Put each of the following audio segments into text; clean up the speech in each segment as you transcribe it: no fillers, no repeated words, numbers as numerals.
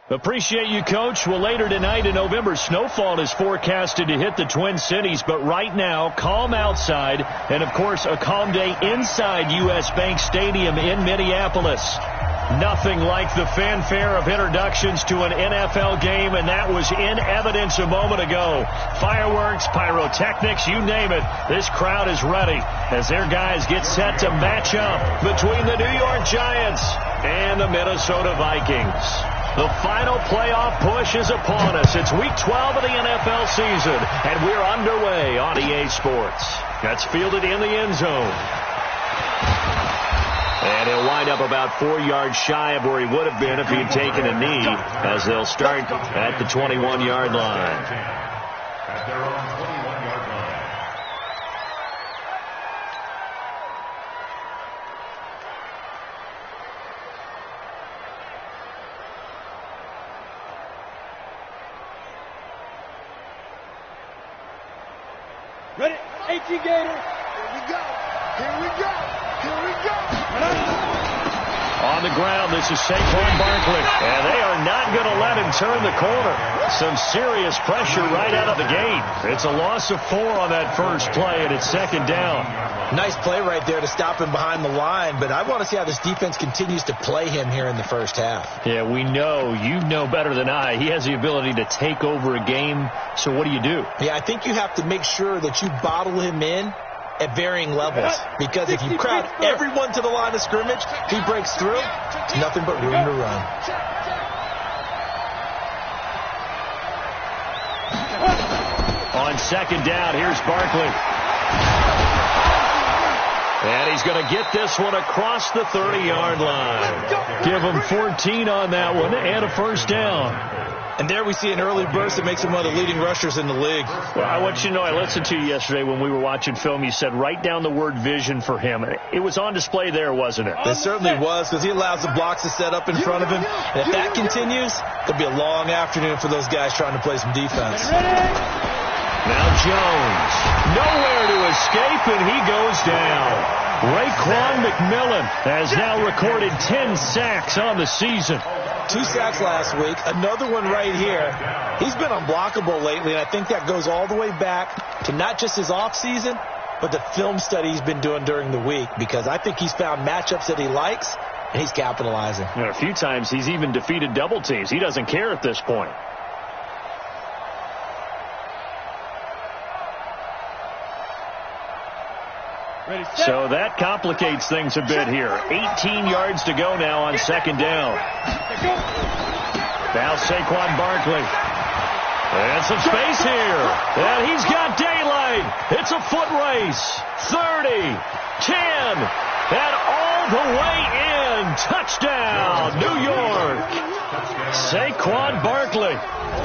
Appreciate you, Coach. Well, later tonight in November, snowfall is forecasted to hit the Twin Cities, but right now, calm outside, and, of course, a calm day inside U.S. Bank Stadium in Minneapolis. Nothing like the fanfare of introductions to an NFL game, and that was in evidence a moment ago. Fireworks, pyrotechnics, you name it. This crowd is ready as their guys get set to match up between the New York Giants and the Minnesota Vikings. The final playoff push is upon us. It's Week 12 of the NFL season, and we're underway on EA Sports. That's fielded in the end zone. And he'll wind up about 4 yards shy of where he would have been if he had taken a knee, as they'll start at the 21-yard line. At their own 21-yard line. Ready? 18 Gator. Here we go. Here we go. Here we go. On the ground, this is Saquon Barkley. And they are not going to let him turn the corner. Some serious pressure right out of the gate. It's a loss of 4 on that first play, and it's second down. Nice play right there to stop him behind the line, but I want to see how this defense continues to play him here in the first half. Yeah, we know. You know better than I. He has the ability to take over a game, so what do you do? Yeah, I think you have to make sure that you bottle him in at varying levels, because if you crowd everyone to the line of scrimmage, if he breaks through, it's nothing but room to run. On second down, here's Barkley. And he's going to get this one across the 30-yard line. Give him 14 on that one and a first down. And there we see an early burst that makes him one of the leading rushers in the league. Well, I want you to know, I listened to you yesterday when we were watching film. You said write down the word vision for him. It was on display there, wasn't it? It certainly was, because he allows the blocks to set up in front of him. And if that continues, it'll be a long afternoon for those guys trying to play some defense. Now Jones, nowhere to escape, and he goes down. Raekwon McMillan has now recorded 10 sacks on the season. 2 sacks last week, another one right here. He's been unblockable lately, and I think that goes all the way back to not just his offseason, but the film study he's been doing during the week, because I think he's found matchups that he likes, and he's capitalizing. And a few times he's even defeated double teams. He doesn't care at this point. So that complicates things a bit here. 18 yards to go now on second down. Now Saquon Barkley. And some space here. And he's got daylight. It's a foot race. 30, 10, and all the way in. Touchdown, New York. Saquon Barkley,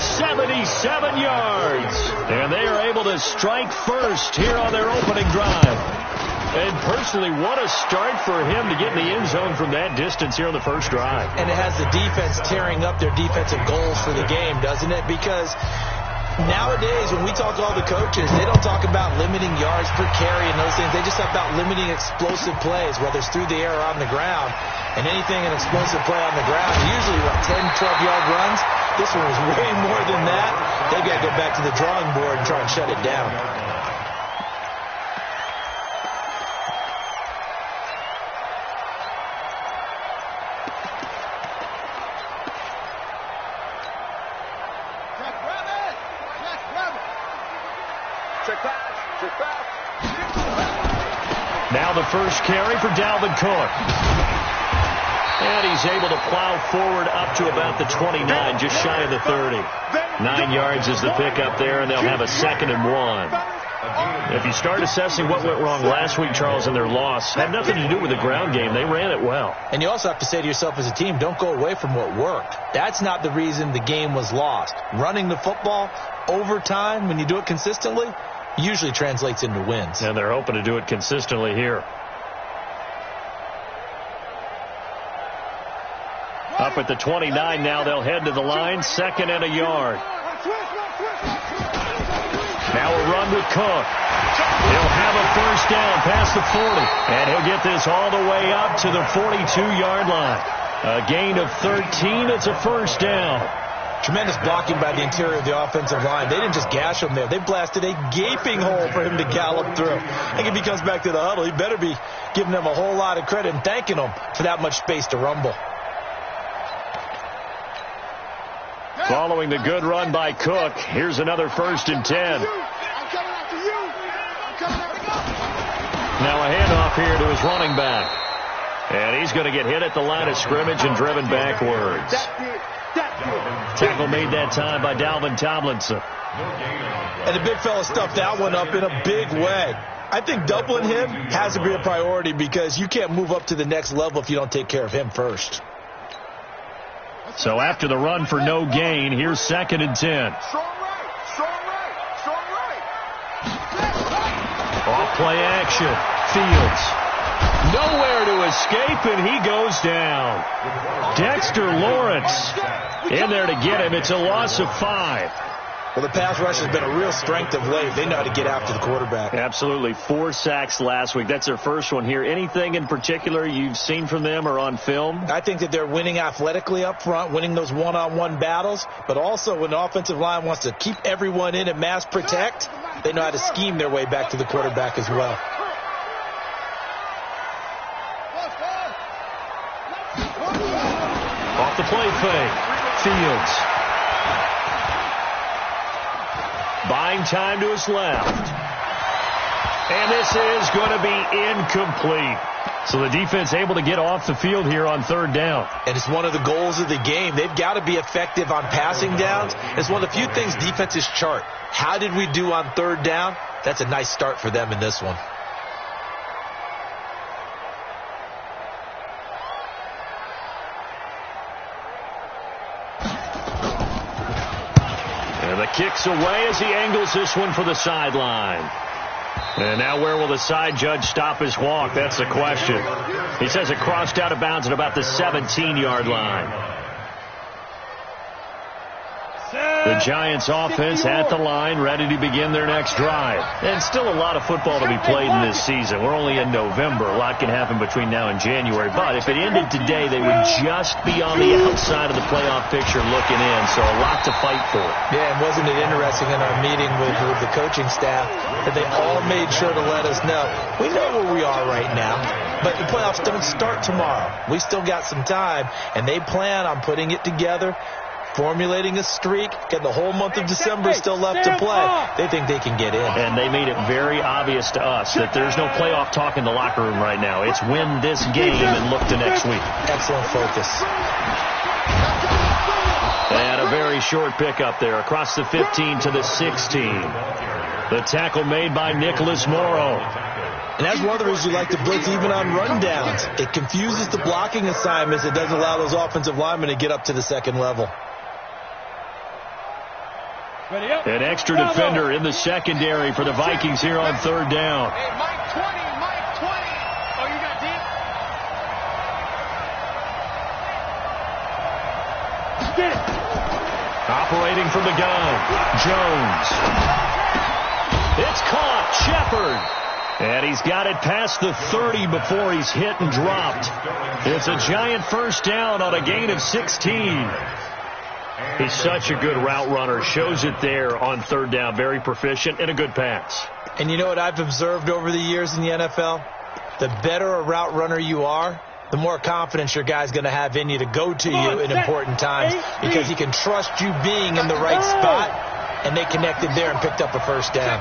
77 yards. And they are able to strike first here on their opening drive. And personally, what a start for him to get in the end zone from that distance here on the first drive. And it has the defense tearing up their defensive goals for the game, doesn't it? Because nowadays, when we talk to all the coaches, they don't talk about limiting yards per carry and those things. They just talk about limiting explosive plays, whether it's through the air or on the ground. And anything an explosive play on the ground, usually what, 10, 12-yard runs? This one was way more than that. They've got to go back to the drawing board and try and shut it down. Now the first carry for Dalvin Cook. And he's able to plow forward up to about the 29, just shy of the 30. 9 yards is the pickup there, and they'll have a 2nd and 1. If you start assessing what went wrong last week, Charles, in their loss, had nothing to do with the ground game. They ran it well. And you also have to say to yourself as a team, don't go away from what worked. That's not the reason the game was lost. Running the football over time, when you do it consistently, usually translates into wins. And they're hoping to do it consistently here. Up at the 29 now, they'll head to the line, 2nd and a yard. Now a run with Cook. He'll have a first down past the 40. And he'll get this all the way up to the 42-yard line. A gain of 13. It's a first down. Tremendous blocking by the interior of the offensive line. They didn't just gash him there. They blasted a gaping hole for him to gallop through. I think if he comes back to the huddle, he better be giving them a whole lot of credit and thanking them for that much space to rumble. Following the good run by Cook, here's another 1st and 10. Now a handoff here to his running back. And he's going to get hit at the line of scrimmage and driven backwards. Tackle made that time by Dalvin Tomlinson. And the big fella stuffed that one up in a big way. I think doubling him has to be a priority because you can't move up to the next level if you don't take care of him first. So after the run for no gain, here's 2nd and 10. Off play action. Fields. Nowhere to escape, and he goes down. Dexter Lawrence in there to get him. It's a loss of 5. Well, the pass rush has been a real strength of late. They know how to get after the quarterback. Absolutely. 4 sacks last week. That's their first one here. Anything in particular you've seen from them or on film? I think that they're winning athletically up front, winning those one-on-one battles, but also when the offensive line wants to keep everyone in and mass protect, they know how to scheme their way back to the quarterback as well. Off the play fake. Fields. Buying time to his left. And this is going to be incomplete. So the defense able to get off the field here on 3rd down. And it's one of the goals of the game. They've got to be effective on passing downs. It's one of the few things defenses chart. How did we do on 3rd down? That's a nice start for them in this one. And the kick's away as he angles this one for the sideline. And now where will the side judge stop his walk? That's the question. He says it crossed out of bounds at about the 17-yard line. The Giants offense at the line, ready to begin their next drive. And still a lot of football to be played in this season. We're only in November. A lot can happen between now and January. But if it ended today, they would just be on the outside of the playoff picture looking in. So a lot to fight for. Yeah, and wasn't it interesting in our meeting with the coaching staff that they all made sure to let us know, we know where we are right now, but the playoffs don't start tomorrow. We still got some time, and they plan on putting it together, formulating a streak, and the whole month of December still left to play. They think they can get in. And they made it very obvious to us that there's no playoff talk in the locker room right now. It's win this game and look to next week. Excellent focus. And a very short pickup there across the 15 to the 16. The tackle made by Nicholas Morrow. And that's one of the reasons you like to blitz even on rundowns. It confuses the blocking assignments. It doesn't allow those offensive linemen to get up to the second level. An extra defender in the secondary for the Vikings here on 3rd down. Hey, Mike 20, Mike 20. Oh, you got deep? Get it. Operating from the gun, Jones. It's caught, Shepard. And he's got it past the 30 before he's hit and dropped. It's a Giant first down on a gain of 16. He's such a good route runner. Shows it there on 3rd down. Very proficient and a good pass. And you know what I've observed over the years in the NFL? The better a route runner you are, the more confidence your guy's going to have in you to go to you in important times because he can trust you being in the right spot, and they connected there and picked up a first down.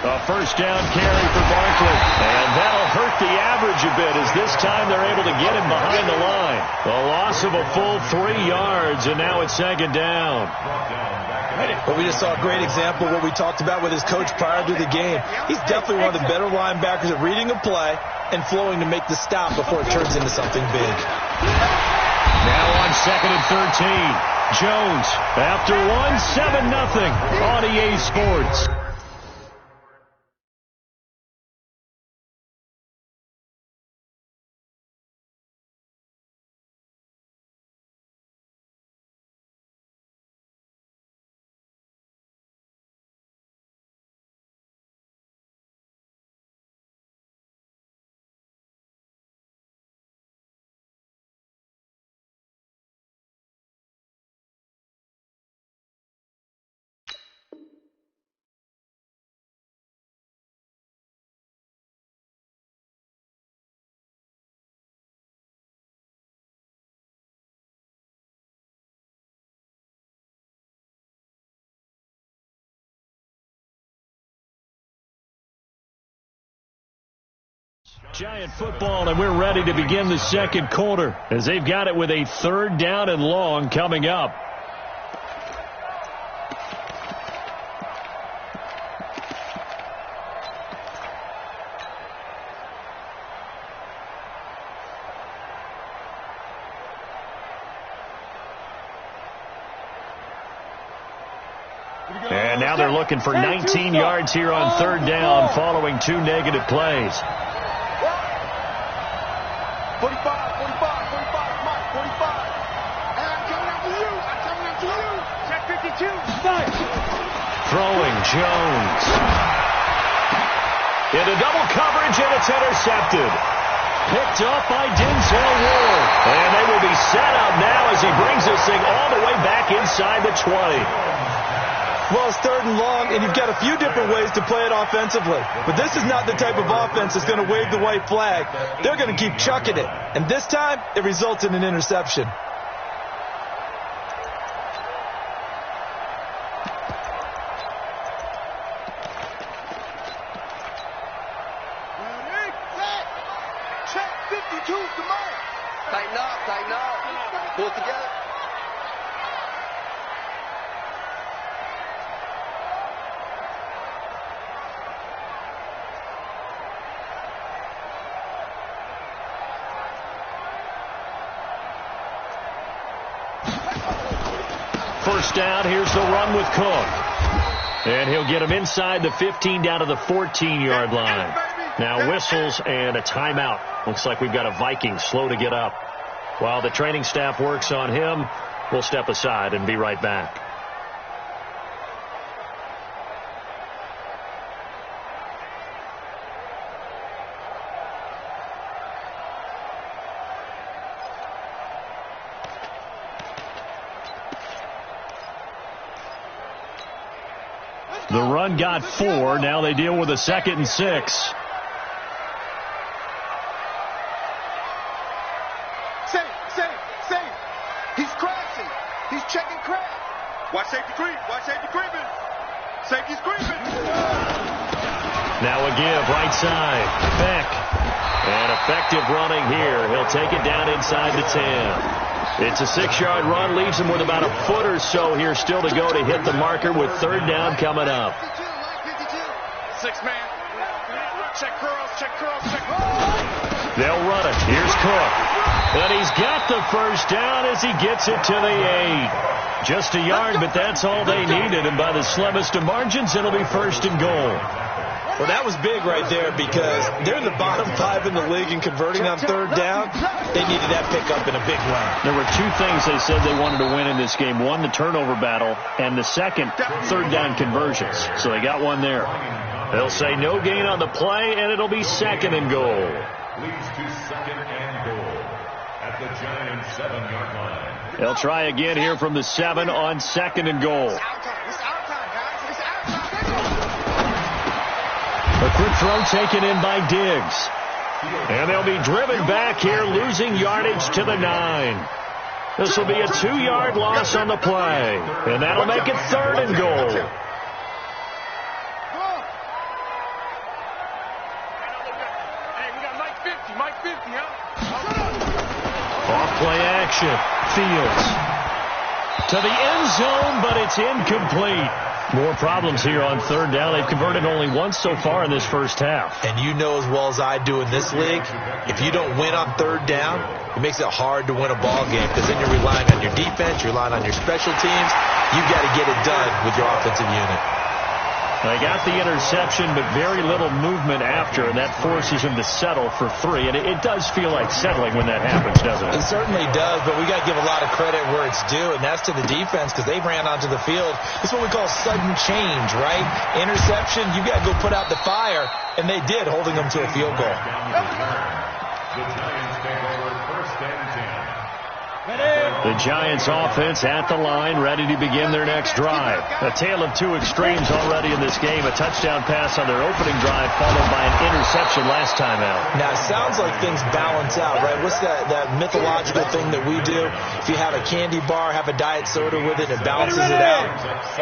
A first down carry for Barkley. And that'll hurt the average a bit as this time they're able to get him behind the line. A loss of a full 3 yards, and now it's second down. Well, we just saw a great example of what we talked about with his coach prior to the game. He's definitely one of the better linebackers at reading a play and flowing to make the stop before it turns into something big. Now on 2nd and 13. Jones, after 7-0 on EA Sports. Giant football, and we're ready to begin the second quarter as they've got it with a 3rd down and long coming up. And now they're looking for 19 yards here on 3rd down following 2 negative plays. 45, 45, 45, Mike, 45. And I'm coming after you. I'm coming after you. Check 52. Nice. Throwing Jones. Into double coverage, and it's intercepted. Picked up by Denzel Ward. And they will be set up now as he brings this thing all the way back inside the 20. Well, it's 3rd and long, and you've got a few different ways to play it offensively. But this is not the type of offense that's going to wave the white flag. They're going to keep chucking it. And this time, it results in an interception. Ready, set. Check 52, come on. Tighten up, tighten up. Pull it together. First down, here's the run with Cook. And he'll get him inside the 15 down to the 14-yard line. Now whistles and a timeout. Looks like we've got a Viking slow to get up. While the training staff works on him, we'll step aside and be right back. The run got 4. Now they deal with a 2nd and 6. Safe. He's crashing. He's checking crash. Watch safety creep. Watch safety creeping. Safety's creeping. Now a give right side. Beck. And effective running here. He'll take it down inside the 10. It's a 6-yard run, leaves him with about a foot or so here still to go to hit the marker with 3rd down coming up. 6-man. Check curls. They'll run it. Here's Cook. And he's got the first down as he gets it to the 8. Just a yard, but that's all they needed. And by the slimmest of margins, it'll be 1st and goal. Well, that was big right there because they're the bottom 5 in the league in converting on 3rd down. They needed that pickup in a big way. There were 2 things they said they wanted to win in this game. One, the turnover battle, and the second, 3rd down conversions. So they got one there. They'll say no gain on the play, and it'll be 2nd and goal. Leads to 2nd and goal at the Giants' 7-yard line. They'll try again here from the 7 on 2nd and goal. A quick throw taken in by Diggs. And they'll be driven back here, losing yardage to the 9. This will be a 2-yard loss on the play. And that'll make it 3rd and goal. Play action. Fields to the end zone, but it's incomplete. More problems here on third down. They've converted only once so far in this first half. And you know as well as I do in this league, if you don't win on third down, it makes it hard to win a ball game because then you're relying on your defense, you're relying on your special teams. You've got to get it done with your offensive unit. They got the interception, but very little movement after, and that forces him to settle for 3. And it does feel like settling when that happens, doesn't it? It certainly does, but we got to give a lot of credit where it's due, and that's to the defense because they ran onto the field. It's what we call sudden change, right? Interception, you got to go put out the fire, and they did, holding them to a field goal. The Giants take over first and 10. The Giants offense at the line, ready to begin their next drive. A tale of two extremes already in this game. A touchdown pass on their opening drive, followed by an interception last time out. Now, it sounds like things balance out, right? What's that mythological thing that we do? If you have a candy bar, have a diet soda with it, it balances it out.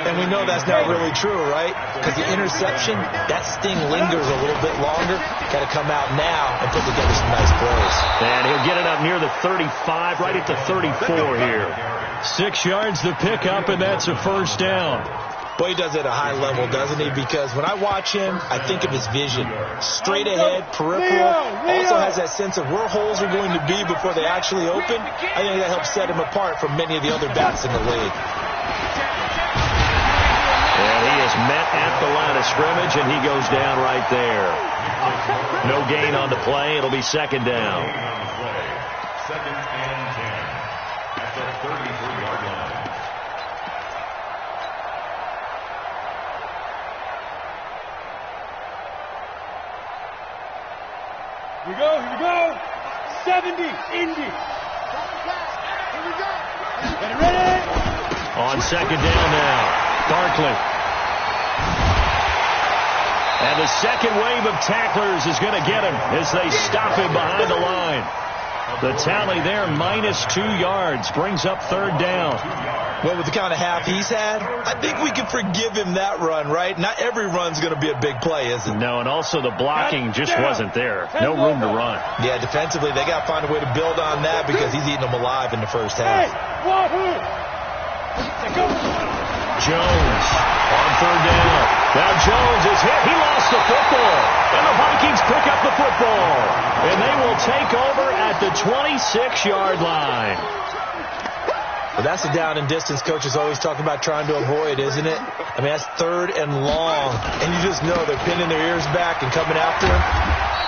And we know that's not really true, right? Because the interception, that sting lingers a little bit longer. Got to come out now and put together some nice plays. And he'll get it up near the 35, right at the 34 here. 6 yards the pickup, and that's a first down. Boy, he does it at a high level, doesn't he? Because when I watch him, I think of his vision. Straight ahead, peripheral. Also has that sense of where holes are going to be before they actually open. I think that helps set him apart from many of the other backs in the league. And he is met at the line of scrimmage, and he goes down right there. No gain on the play. It'll be second down. Second and 10 at the 33-yard line. Here we go. 70, Indy. Here we go. Ready? On second down now. Barkley. And the second wave of tacklers is going to get him as they stop him behind the line. The tally there, -2 yards, brings up third down. Well, with the kind of half he's had, I think we can forgive him that run, right? Not every run's going to be a big play, is it? No, and also the blocking just wasn't there. No room to run. Yeah, defensively, they got to find a way to build on that because he's eating them alive in the first half. Jones on third down. Now Jones is hit. He lost the football. And the Vikings pick up the football. And they will take over at the 26-yard line. Well, that's the down and distance coaches always talk about trying to avoid, isn't it? I mean, that's third and long. And you just know they're pinning their ears back and coming after him.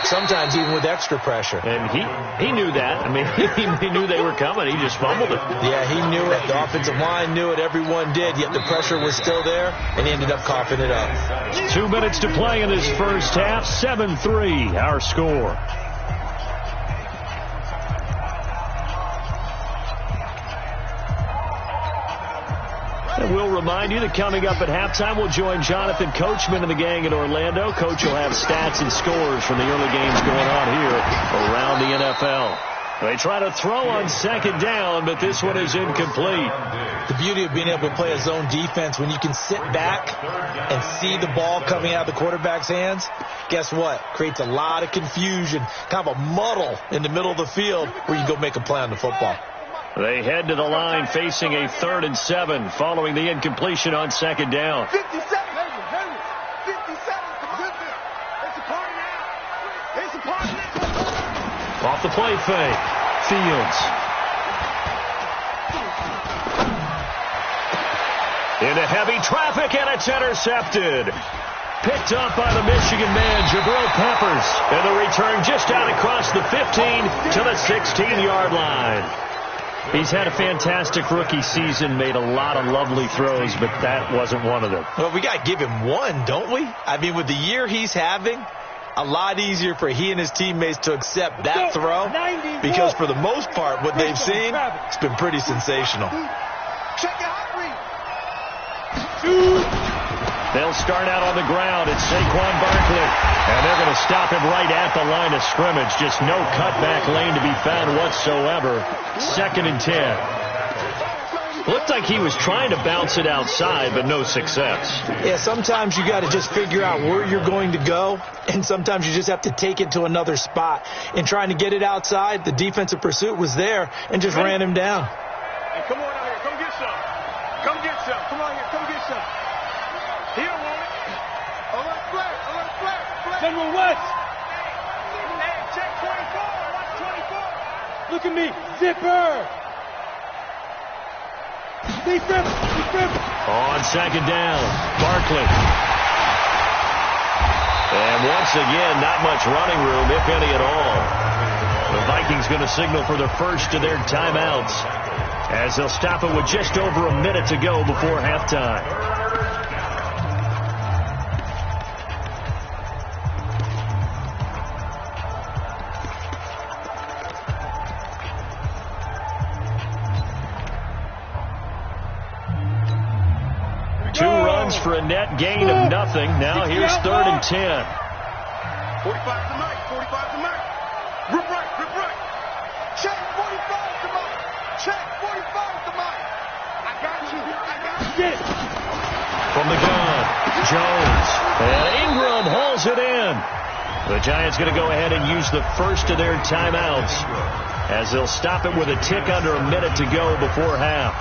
Sometimes even with extra pressure. And he knew that. I mean, he knew they were coming. He just fumbled it. Yeah, he knew it. The offensive line knew it. Everyone did. Yet the pressure was still there, and he ended up coughing it up. 2 minutes to play in this first half. 7-3, our score. And we'll remind you that coming up at halftime, we'll join Jonathan Coachman and the gang in Orlando. Coach will have stats and scores from the early games going on here around the NFL. They try to throw on second down, but this one is incomplete. The beauty of being able to play a zone defense, when you can sit back and see the ball coming out of the quarterback's hands, guess what? Creates a lot of confusion, kind of a muddle in the middle of the field where you can go make a play on the football. They head to the line facing a 3rd and 7 following the incompletion on second down. 57. 57. It's a party now. It's a party now. Off the play fake. Fields. Into heavy traffic, and it's intercepted. Picked up by the Michigan man, Jabril Peppers. And the return just out across the 15 to the 16-yard line. He's had a fantastic rookie season, made a lot of lovely throws, but that wasn't one of them. Well, we got to give him one, don't we? I mean, with the year he's having, a lot easier for he and his teammates to accept that throw because for the most part, what they've seen, it's been pretty sensational. They'll start out on the ground. It's Saquon Barkley. And they're going to stop him right at the line of scrimmage. Just no cutback lane to be found whatsoever. 2nd and 10. Looked like he was trying to bounce it outside, but no success. Yeah, sometimes you got to just figure out where you're going to go, and sometimes you just have to take it to another spot. In trying to get it outside, the defensive pursuit was there and just ran him down. Hey, come on out here. Come get some. Come get some. Come on here. Come get some. He don't want it. Alert flag. Alert flag. General West. Hey, check 24. Watch 24. Look at me. Zipper. On second down, Barkley. And once again, not much running room, if any at all. The Vikings going to signal for the first of their timeouts as they'll stop it with just over a minute to go before halftime. For a net gain of nothing. Now here's 3rd and 10. 45 to Mike. 45 to Mike. Rip right. Rip right. Check 45 to Mike. Check 45 to Mike. I got you. I got you. From the gun, Jones. And Ingram hauls it in. The Giants going to go ahead and use the first of their timeouts as they'll stop it with a tick under a minute to go before half.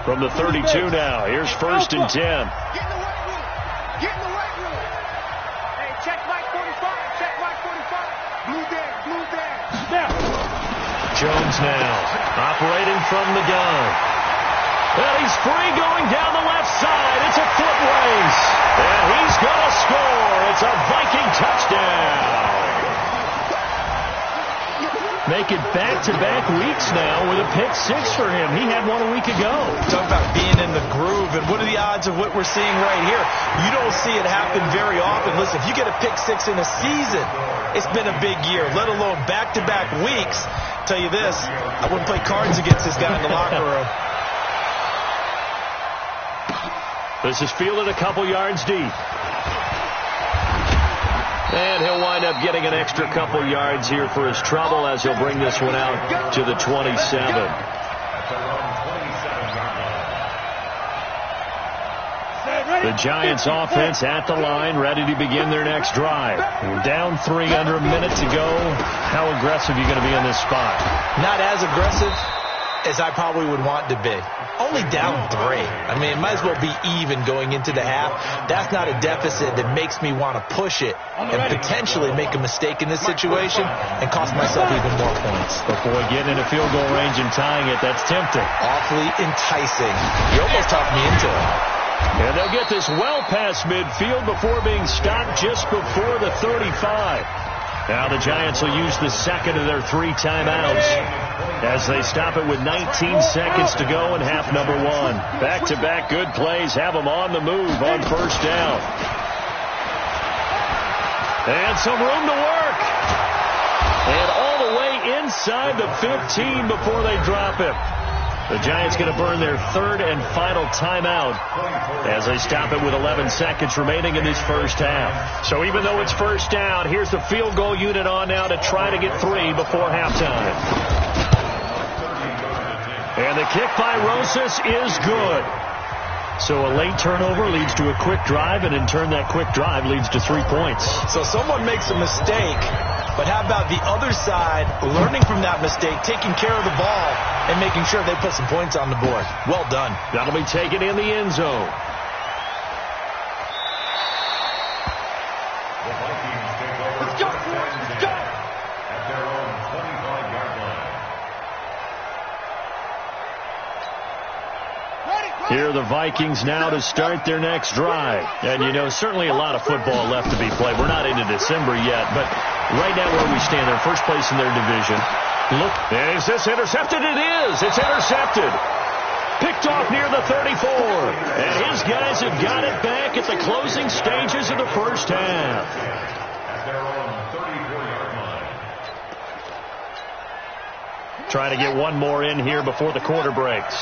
From the 32 now, here's 1st and 10. Get in the right room. Get in the right room. Hey, check Mike 45. Check Mike 45. Blue down. Blue down. Now. Jones now, operating from the gun. Well, he's free going down the left side. It's a foot race. And he's going to score. It's a Viking touchdown. Make it back-to-back weeks now with a pick 6 for him. He had one a week ago. Talk about being in the groove, and what are the odds of what we're seeing right here? You don't see it happen very often. Listen, if you get a pick 6 in a season, it's been a big year, let alone back-to-back weeks. I'll tell you this, I wouldn't play cards against this guy in the locker room. This is fielded a couple yards deep. And he'll wind up getting an extra couple yards here for his trouble as he'll bring this one out to the 27. The Giants offense at the line, ready to begin their next drive. Down 3 under a minute to go. How aggressive are you going to be in this spot? Not as aggressive as I probably would want to be. Only down 3. I mean, it might as well be even going into the half. That's not a deficit that makes me want to push it and potentially make a mistake in this situation and cost myself even more points. Before getting into field goal range and tying it, that's tempting. Awfully enticing. You almost talked me into it. And they'll get this well past midfield before being stopped just before the 35. Now the Giants will use the second of their 3 timeouts as they stop it with 19 seconds to go in half number 1. Back-to-back good plays have them on the move on 1st down. And some room to work. And all the way inside the 15 before they drop it. The Giants going to burn their 3rd and final timeout as they stop it with 11 seconds remaining in this first half. So even though it's 1st down, here's the field goal unit on now to try to get 3 before halftime. And the kick by Rosas is good. So a late turnover leads to a quick drive, and in turn that quick drive leads to 3 points. So someone makes a mistake, but how about the other side learning from that mistake, taking care of the ball, and making sure they put some points on the board? Well done. That'll be taken in the end zone. The Vikings take over. Let's go, boys. Let's go. At their own 25-yard line. Here are the Vikings now to start their next drive. And, you know, certainly a lot of football left to be played. We're not into December yet, but right now where we stand, they're first place in their division. Look, and is this intercepted? It is. It's intercepted. Picked off near the 34. And his guys have got it back at the closing stages of the first half. At their own 34-yard line. Trying to get one more in here before the quarter breaks.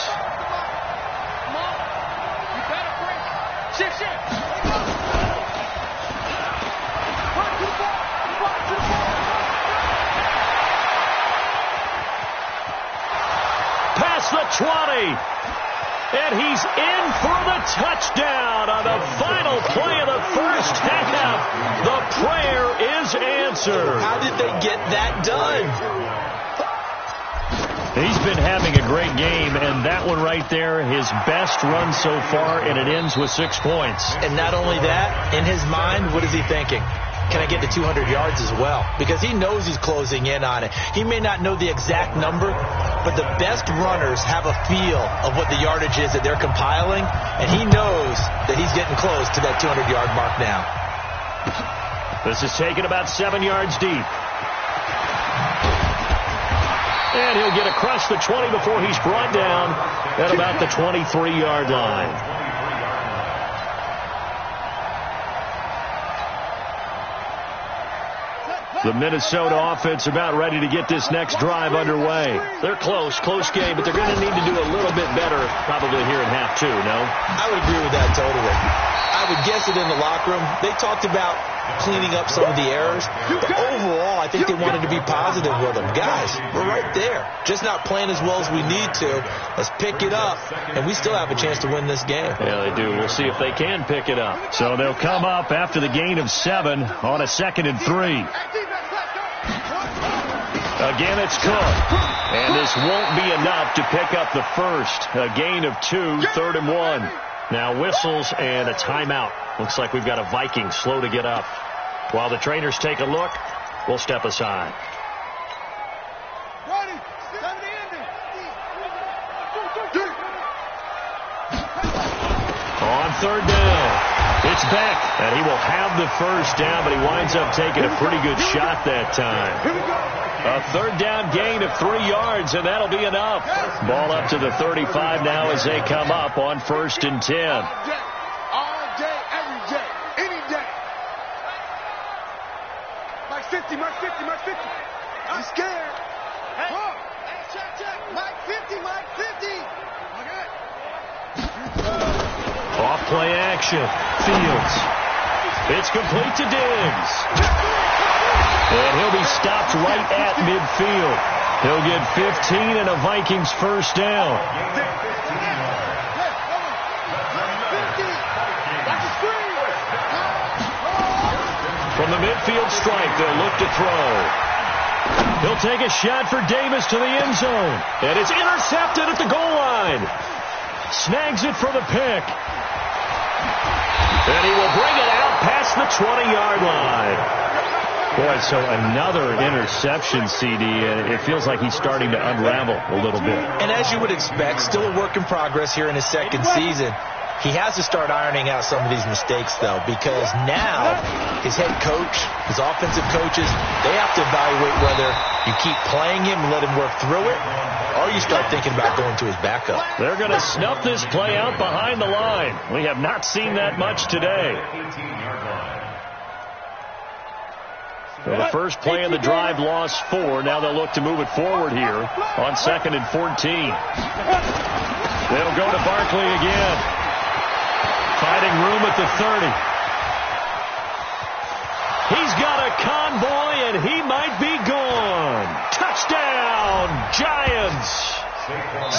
Shift. play. And he's in for the touchdown on the final play of the first half. The prayer is answered. How did they get that done? He's been having a great game, and that one right there, his best run so far, and it ends with 6 points. And not only that, in his mind, what is he thinking? Can I get to 200 yards as well? Because he knows he's closing in on it. He may not know the exact number, but the best runners have a feel of what the yardage is that they're compiling, and he knows that he's getting close to that 200-yard mark now. This is taken about 7 yards deep. And he'll get across the 20 before he's brought down at about the 23-yard line. The Minnesota offense about ready to get this next drive underway. They're close game, but they're going to need to do a little bit better probably here in half 2, no? I would agree with that totally. I would guess it in the locker room. They talked about cleaning up some of the errors, but overall, I think they wanted to be positive with them. Guys, we're right there. Just not playing as well as we need to. Let's pick it up, and we still have a chance to win this game. Yeah, they do. We'll see if they can pick it up. So they'll come up after the gain of 7 on a 2nd and 3. Again, it's Cook. And this won't be enough to pick up the first. A gain of 2, 3rd and 1. Now whistles and a timeout. Looks like we've got a Viking slow to get up. While the trainers take a look, we'll step aside. On 3rd down, it's Beck, and he will have the first down, but he winds up taking a pretty good shot that time. A 3rd down gain of 3 yards, and that'll be enough. Ball up to the 35 now as they come up on 1st and 10. All day, every day, any day. Mike 50, Mike 50, Mike 50. I'm scared. Hey, check. Mike 50, Mike 50. Okay. Off play action. Fields. It's complete to Diggs. And he'll be stopped right at midfield. He'll get 15 and a Vikings first down. From the midfield stripe, they'll look to throw. He'll take a shot for Davis to the end zone. And it's intercepted at the goal line. Snags it for the pick. And he will bring it out past the 20-yard line. Boy, so another interception, CD, and it feels like he's starting to unravel a little bit. And as you would expect, still a work in progress here in his 2nd season. He has to start ironing out some of these mistakes, though, because now his head coach, his offensive coaches, they have to evaluate whether you keep playing him and let him work through it, or you start thinking about going to his backup. They're going to snuff this play out behind the line. We have not seen that much today. So the first play of the drive lost 4. Now they'll look to move it forward here on 2nd and 14. They'll go to Barkley again. Finding room at the 30. He's got a convoy, and he might be gone. Touchdown, Giants.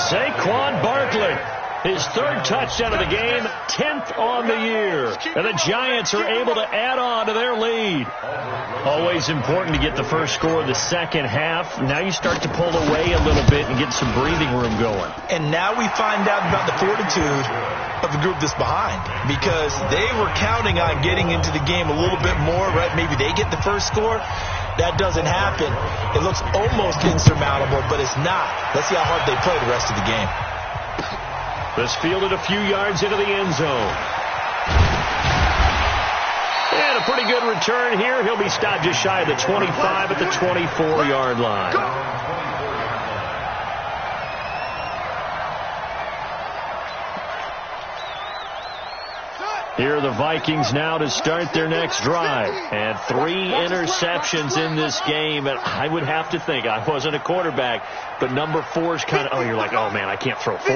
Saquon Barkley. His 3rd touchdown of the game, 10th on the year. And the Giants are able to add on to their lead. Always important to get the first score of the second half. Now you start to pull away a little bit and get some breathing room going. And now we find out about the fortitude of the group that's behind, because they were counting on getting into the game a little bit more, right? Maybe they get the first score. That doesn't happen. It looks almost insurmountable, but it's not. Let's see how hard they play the rest of the game. This fielded a few yards into the end zone. And a pretty good return here. He'll be stopped just shy of the 25 at the 24-yard line. Here are the Vikings now to start their next drive. And 3 interceptions in this game. And I would have to think, I wasn't a quarterback, but number 4 is kind of, you're like, oh, man, I can't throw 4.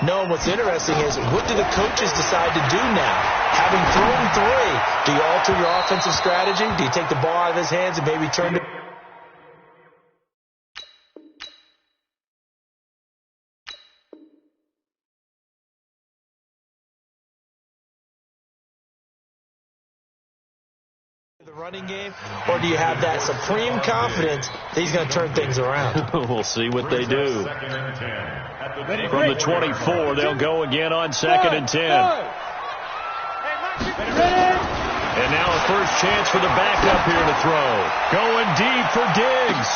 No, and what's interesting is, what do the coaches decide to do now? Having thrown 3, do you alter your offensive strategy? Do you take the ball out of his hands and maybe turn it? the running game, or do you have that supreme confidence that he's going to turn things around? We'll see what they do. From the 24, they'll go again on 2nd and 10. And now a first chance for the backup here to throw. Going deep for Diggs.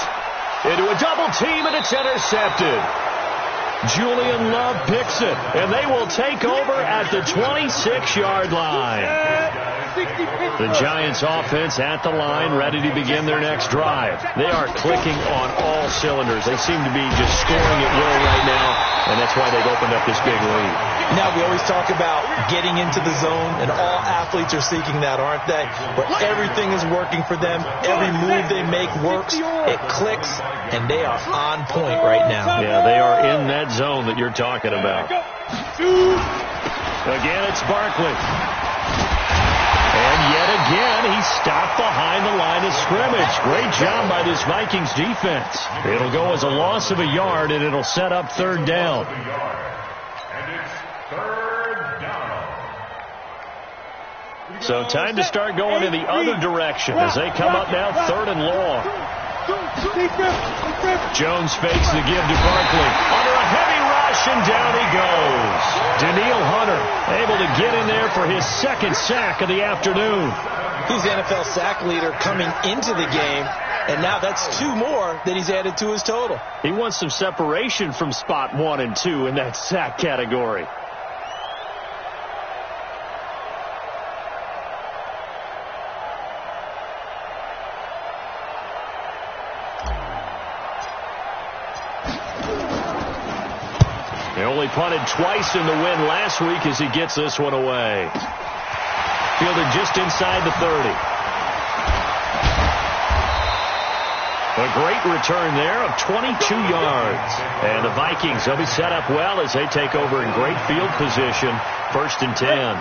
Into a double team, and it's intercepted. Julian Love picks it, and they will take over at the 26-yard line. The Giants offense at the line, ready to begin their next drive. They are clicking on all cylinders. They seem to be just scoring at will right now, and that's why they've opened up this big lead. Now, we always talk about getting into the zone, and all athletes are seeking that, aren't they? But everything is working for them. Every move they make works. It clicks, and they are on point right now. Yeah, they are in that zone that you're talking about. Again, it's Barkley. And yet again, he's stopped behind the line of scrimmage. Great job by this Vikings defense. It'll go as a loss of a yard, and it'll set up 3rd down. And it's 3rd down. So time to start going in the other direction as they come up now 3rd and long. Jones fakes the give to Barkley. Under a heavy rush, and down he goes. Daniil Hunter able to get in there for his 2nd sack of the afternoon. He's the NFL sack leader coming into the game, and now that's 2 more that he's added to his total. He wants some separation from spot 1 and 2 in that sack category. They only punted twice in the win last week as he gets this one away. Fielded just inside the 30. A great return there of 22 yards. And the Vikings, they'll be set up well as they take over in great field position. 1st and 10.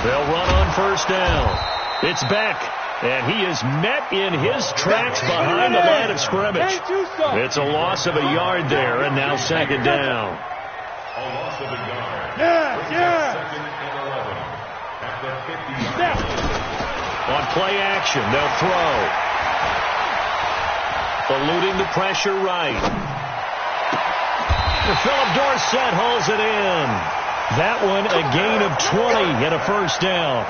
They'll run on 1st down. It's Beck. And he is met in his tracks behind the line of scrimmage. It's a loss of a yard there, and now 2nd down. A loss of a yard. Yeah. 2nd and 11 at the 50-yard line. On play action, they'll throw. Eluding the pressure right. Philip Dorsett holds it in. That one a gain of 20 and a 1st down.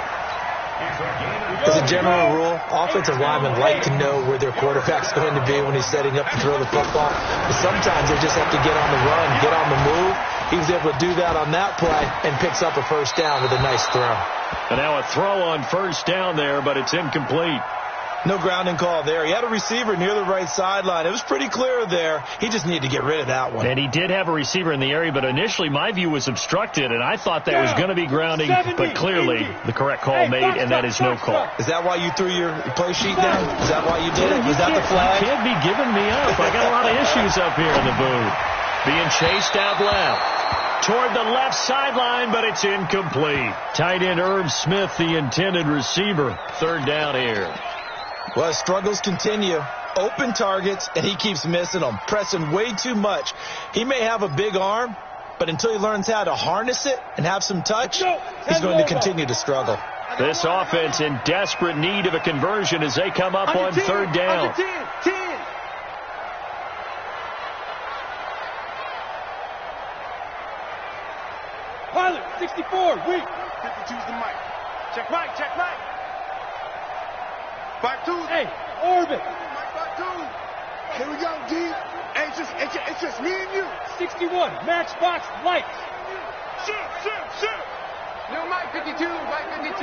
As a general rule, offensive linemen like to know where their quarterback's going to be when he's setting up to throw the football. But sometimes they just have to get on the run, get on the move. He was able to do that on that play and picks up a 1st down with a nice throw. And now a throw on 1st down there, but it's incomplete. No grounding call there. He had a receiver near the right sideline. It was pretty clear there. He just needed to get rid of that one. And he did have a receiver in the area, but initially my view was obstructed, and I thought that was going to be grounding, but clearly the correct call made, and that is no call. Is that why you threw your play sheet down? Is that why you did it? Was that the flag? You can't be giving me up. I got a lot of issues up here in the booth. Being chased out left. Toward the left sideline, but it's incomplete. Tight end Irv Smith, the intended receiver. 3rd down here. Well, his struggles continue. Open targets, and he keeps missing them, pressing way too much. He may have a big arm, but until he learns how to harness it and have some touch, he's going to continue to struggle. This offense in desperate need of a conversion as they come up on 3rd down. 10. Pilot, 64, weak. 52's the mic. Check mic. Back 2. Hey, orbit. Back 2. Here we go, D. Hey, it's just me and you. 61, matchbox lights. Shoot. No, mic 52, mic 52.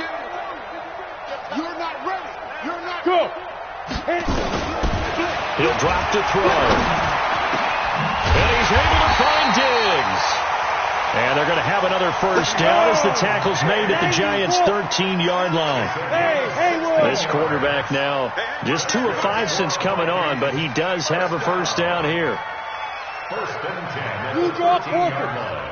You're not ready. You're not. Go. He'll drop to throw. And he's able to find Diggs. And they're going to have another 1st down as the tackle's made at the Giants' 13-yard line. This quarterback now just 2 of 5 since coming on, but he does have a 1st down here. 1st and 10 at You the drop 15-yard line.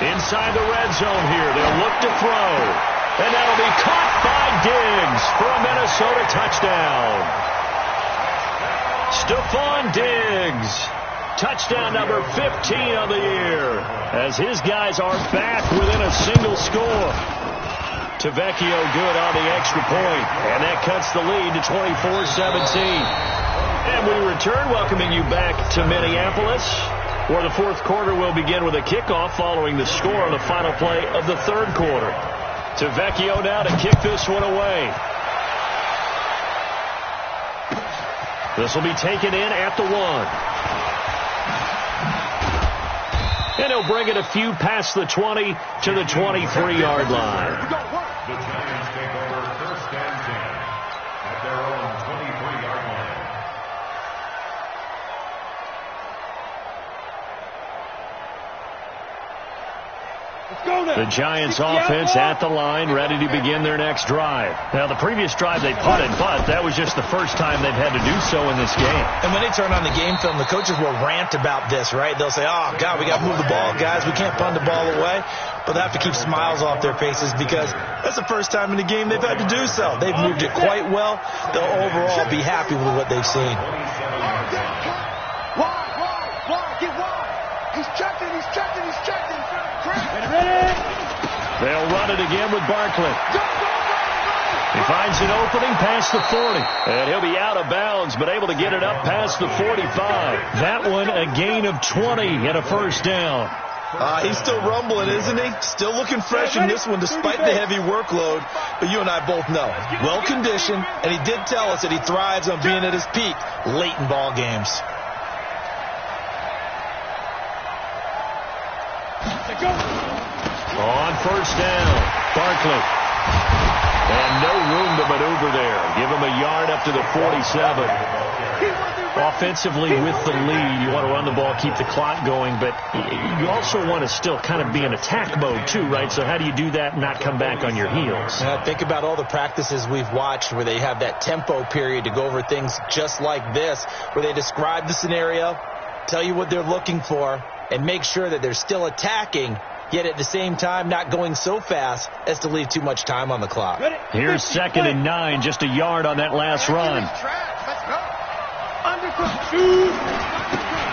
Inside the red zone here, they'll look to throw. And that'll be caught by Diggs for a Minnesota touchdown. Stephon Diggs. Touchdown number 15 of the year, as his guys are back within a single score. Tavecchio good on the extra point, and that cuts the lead to 24-17. And we return, welcoming you back to Minneapolis, where the fourth quarter will begin with a kickoff following the score on the final play of the third quarter. Tavecchio now to kick this one away. This will be taken in at the 1. And he'll bring it a few past the 20 to the 23-yard line. The Giants take over first and 10 at their own 23-yard line. The Giants offense at the line, ready to begin their next drive. Now, the previous drive they punted, but that was just the first time they've had to do so in this game. And when they turn on the game film, the coaches will rant about this, right? They'll say, oh, God, we got to move the ball, guys. We can't punt the ball away. But they have to keep smiles off their faces because that's the first time in the game they've had to do so. They've moved it quite well. They'll overall be happy with what they've seen. They'll run it again with Barkley. He finds an opening past the 40. And he'll be out of bounds, but able to get it up past the 45. That one a gain of 20 and a first down. He's still rumbling, isn't he? Still looking fresh in this one despite the heavy workload. But you and I both know, well-conditioned, and he did tell us that he thrives on being at his peak late in ball games. On first down, Barkley. And no room to maneuver there. Give him a yard up to the 47. Offensively with the lead, you want to run the ball, keep the clock going, but you also want to still kind of be in attack mode too, right? So how do you do that and not come back on your heels? Think about all the practices we've watched where they have that tempo period to go over things just like this, where they describe the scenario, tell you what they're looking for, and make sure that they're still attacking, yet at the same time not going so fast as to leave too much time on the clock. Here's 2nd and 9, just a yard on that last run.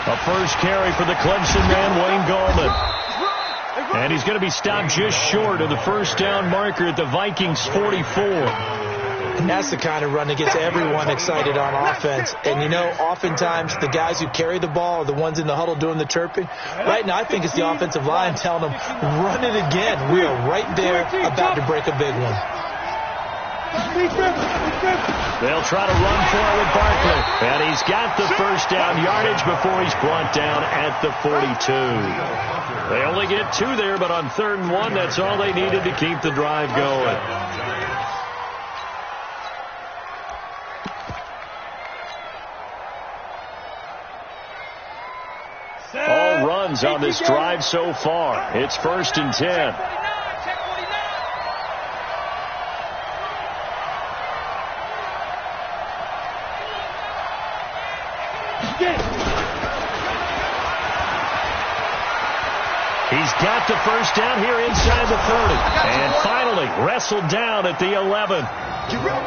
A first carry for the Clemson man, Wayne Gallman. And he's going to be stopped just short of the first down marker at the Vikings' 44. And that's the kind of run that gets everyone excited on offense. And, you know, oftentimes the guys who carry the ball are the ones in the huddle doing the chirping. Right now, I think it's the offensive line telling them, run it again. We are right there about to break a big one. They'll try to run for it with Barkley. And he's got the first down yardage before he's brought down at the 42. They only get 2 there, but on 3rd and 1, that's all they needed to keep the drive going. All runs on this drive so far. It's 1st and 10. He's got the first down here inside the 30. And finally wrestled down at the 11.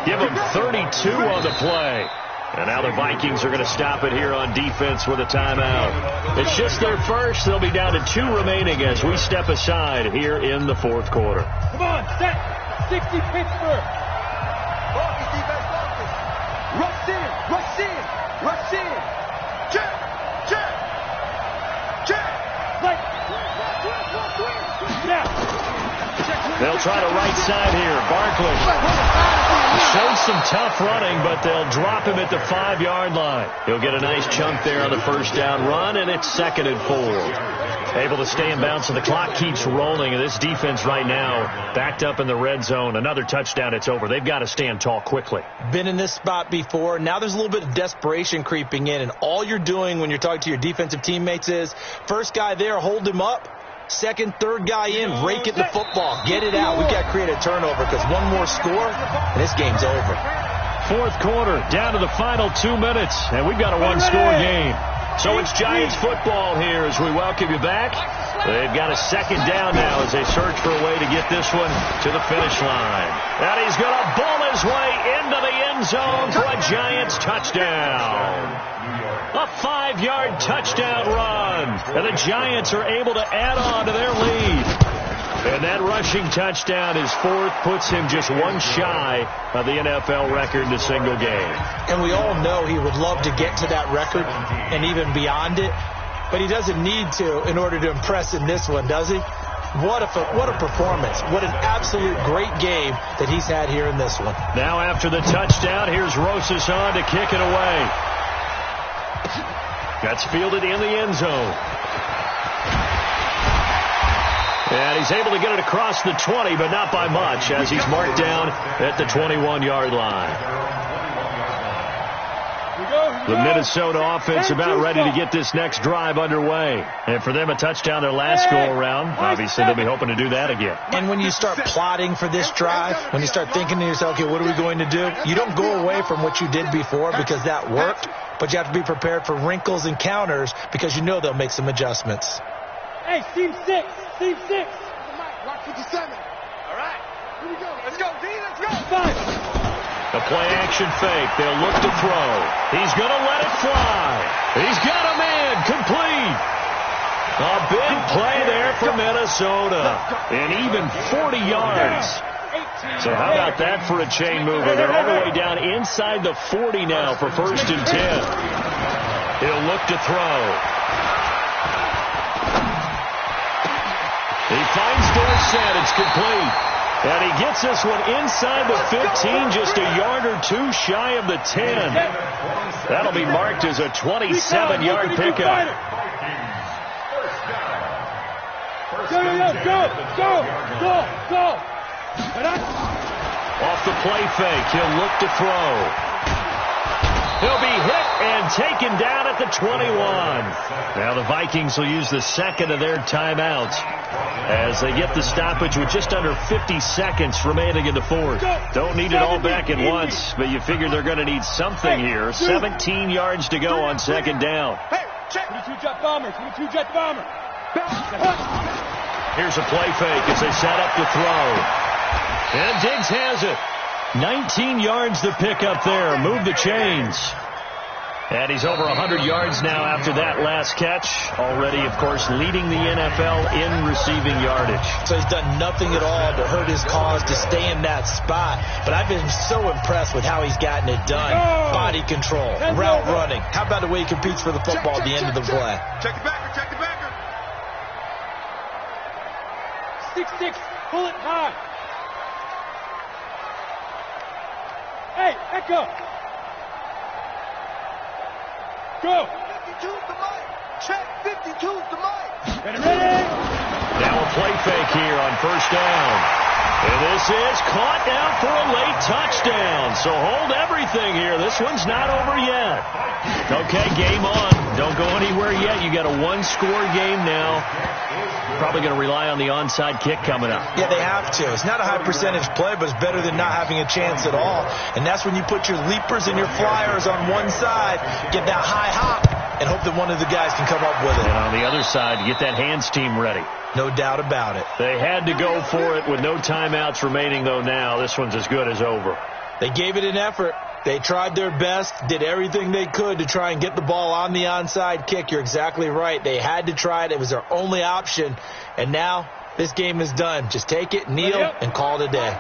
Give him 32 on the play. And now the Vikings are going to stop it here on defense with a timeout. It's just their first. They'll be down to 2 remaining as we step aside here in the 4th quarter. Come on, set. 60 Pittsburgh. Focus, defense, focus. Rush in, rush in, rush in. Check, check, check. Like, they'll try to right side here. Barkley shows some tough running, but they'll drop him at the 5-yard line. He'll get a nice chunk there on the first down run, and it's 2nd and 4. Able to stay in bounds, so the clock keeps rolling. And this defense right now backed up in the red zone. Another touchdown, it's over. They've got to stand tall quickly. Been in this spot before. Now there's a little bit of desperation creeping in, and all you're doing when you're talking to your defensive teammates is first guy there, hold him up. Second, third guy in, rake at the football. Get it out. We've got to create a turnover because one more score, and this game's over. 4th quarter, down to the final 2 minutes, and we've got a 1-score game. So it's Giants football here as we welcome you back They've got a second down now as they search for a way to get this one to the finish line. And he's going to bull his way into the end zone for a Giants touchdown. A 5-yard touchdown run. And the Giants are able to add on to their lead. And that rushing touchdown, his fourth, puts him just one shy of the NFL record in a single game. And we all know he would love to get to that record and even beyond it. But he doesn't need to in order to impress in this one, does he? What a performance. What an absolute great game that he's had here in this one. Now after the touchdown, here's Rosas on to kick it away. That's fielded in the end zone. And he's able to get it across the 20, but not by much, as he's marked down at the 21-yard line. The Minnesota offense about ready to get this next drive underway. And for them, a touchdown their last go-around. Obviously, they'll be hoping to do that again. And when you start plotting for this drive, when you start thinking to yourself, okay, what are we going to do? You don't go away from what you did before because that worked, but you have to be prepared for wrinkles and counters because you know they'll make some adjustments. Hey, Team 6. Team 6. Watch 57. All right. Here we go. Let's go, D. Let's go. 5. The play-action fake. They'll look to throw. He's going to let it fly. He's got a man complete. A big play there for Minnesota. And even 40 yards. So how about that for a chain mover? They're all the way down inside the 40 now for 1st and 10. He'll look to throw. He finds Dorsett. It's complete. And he gets this one inside the 15, just a yard or two shy of the 10. That'll be marked as a 27-yard pickup. Go. Off the play fake, he'll look to throw. He'll be hit and taken down at the 21. Now the Vikings will use the second of their timeouts as they get the stoppage with just under 50 seconds remaining in the fourth. Don't need it all back at once, but you figure they're going to need something here. 17 yards to go on second down. Hey, check. 22 jet bomber. Here's a play fake as they set up the throw. And Diggs has it. 19 yards to pick up there. Move the chains. And he's over 100 yards now after that last catch. Already, of course, leading the NFL in receiving yardage. So he's done nothing at all to hurt his cause to stay in that spot. But I've been so impressed with how he's gotten it done. Body control, route running. How about the way he competes for the football at the end of the play? Check the backer. 6-6. Pull it high. Hey, Echo. Go. 52's the mic. Check. 52's the mic. Ready? Now a play fake here on first down. And this is caught now for a late touchdown. So hold everything here. This one's not over yet. Okay, game on. Don't go anywhere yet. You got a one-score game now. Probably going to rely on the onside kick coming up. Yeah, they have to. It's not a high percentage play, but it's better than not having a chance at all. And that's when you put your leapers and your flyers on one side, get that high hop, and hope that one of the guys can come up with it. And on the other side, you get that hands team ready. No doubt about it. They had to go for it with no timeouts remaining, though, now. This one's as good as over. They gave it an effort. They tried their best, did everything they could to try and get the ball on the onside kick. You're exactly right. They had to try it. It was their only option. And now this game is done. Just take it, kneel, and call it a day.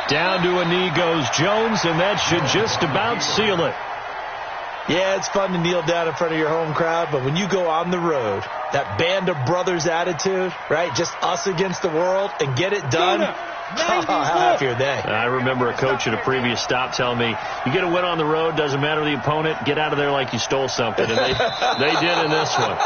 Down to a knee goes Jones, and that should just about seal it. Yeah, it's fun to kneel down in front of your home crowd, but when you go on the road, that band of brothers attitude, right, just us against the world, and get it done, how happy are they? I remember a coach at a previous stop telling me, you get a win on the road, doesn't matter the opponent, get out of there like you stole something. And they did in this one.